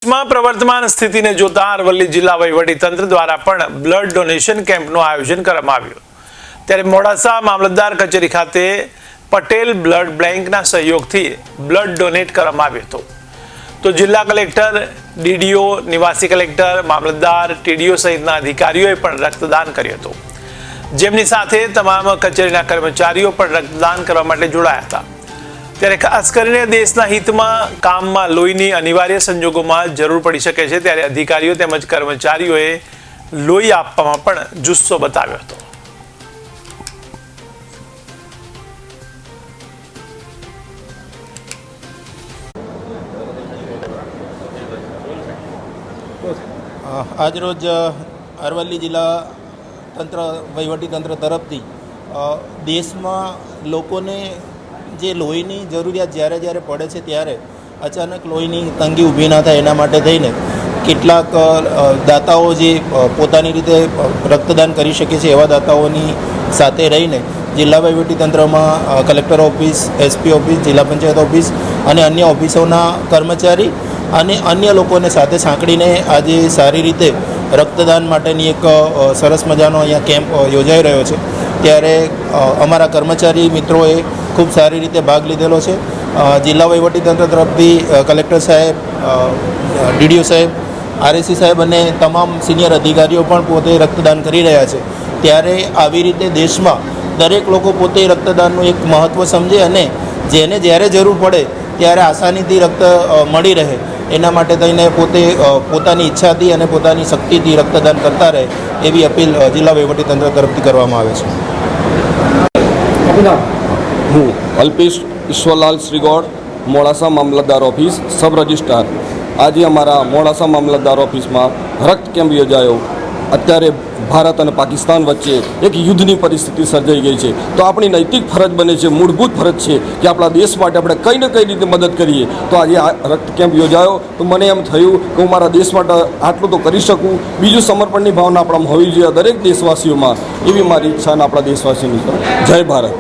માં પ્રવર્તમાન સ્થિતિને જોતા અરવલ્લી જિલ્લા વહીવટીતંત્ર દ્વારા પણ બ્લડ ડોનેશન કેમ્પનું આયોજન કરવામાં આવ્યું। ત્યારે મોડાસા મામલતદાર કચેરી ખાતે પટેલ બ્લડ બેંકના સહયોગથી બ્લડ ડોનેટ કરવામાં આવ્યું હતું। તો જિલ્લા કલેક્ટર, ડીડીઓ, નિવાસી કલેક્ટર, મામલતદાર, ટીડીઓ સહિતના અધિકારીઓએ પણ રક્તદાન કર્યું હતું, જેમની સાથે તમામ કચેરીના કર્મચારીઓ પણ રક્તદાન કરવા માટે જોડાયા હતા। ત્યારે ખાસ કરીને દેશના હિતમાં કામમાં લોહીની અનિવાર્ય સંજોગોમાં જરૂર પડી શકે છે, ત્યારે અધિકારીઓ તેમજ કર્મચારીઓએ લોહી આપવામાં પણ જુસ્સો બતાવ્યો હતો। આજરોજ અરવલ્લી જિલ્લા તંત્ર વહીવટીતંત્ર તરફથી દેશમાં લોકોને જે લોહીની જરૂરિયાત જ્યારે પડે છે ત્યારે અચાનક લોહીની તંગી ઊભી ના થાય એના માટે થઈને કેટલાક દાતાઓ જે પોતાની રીતે રક્તદાન કરી શકે છે એવા દાતાઓની સાથે રહીને જિલ્લા વહીવટીતંત્રમાં કલેક્ટર ઓફિસ, એસપી ઓફિસ, જિલ્લા પંચાયત ઓફિસ અને અન્ય ઓફિસોના કર્મચારી અને અન્ય લોકોને સાથે સાંકળીને આજે સારી રીતે રક્તદાન માટેની એક સરસ મજાનો અહીંયા કેમ્પ યોજાઈ રહ્યો છે। ત્યારે અમારા કર્મચારી મિત્રોએ ખૂબ સારી રીતે ભાગ લીધેલો છે। જિલ્લા વહીવટીતંત્ર તરફથી કલેક્ટર સાહેબ, ડીડીઓ સાહેબ, આરએસી સાહેબ અને તમામ સિનિયર અધિકારીઓ પણ પોતે રક્તદાન કરી રહ્યા છે। ત્યારે આવી રીતે દેશમાં દરેક લોકો પોતે રક્તદાનનું એક મહત્ત્વ સમજે અને જેને જ્યારે જરૂર પડે ત્યારે આસાનીથી રક્ત મળી રહે એના માટે થઈને પોતે પોતાની ઈચ્છાથી અને પોતાની શક્તિથી રક્તદાન કરતા રહે એવી અપીલ જિલ્લા વહીવટીતંત્ર તરફથી કરવામાં આવે છે। હું અલ્પેશ ઈશ્વરલાલ શ્રીગોળ, મોડાસા મામલતદાર ઓફિસ, સબ રજિસ્ટ્રાર। આજે અમારા મોડાસા મામલતદાર ઓફિસમાં રક્ત કેમ્પ યોજાયો। અત્યારે ભારત અને પાકિસ્તાન વચ્ચે એક યુદ્ધની પરિસ્થિતિ સર્જાઈ ગઈ છે, તો આપણી નૈતિક ફરજ બને છે, મૂળભૂત ફરજ છે કે આપણા દેશ માટે આપણે કંઈ ને કઈ રીતે મદદ કરીએ। તો આજે આ રક્ત કેમ્પ યોજાયો તો મને એમ થયું કે હું મારા દેશ માટે આટલું તો કરી શકું। બીજું સમર્પણની ભાવના આપણામાં હોવી જોઈએ દરેક દેશવાસીઓમાં, એવી મારી ઈચ્છા અને આપણા દેશવાસીઓની છે। જય ભારત।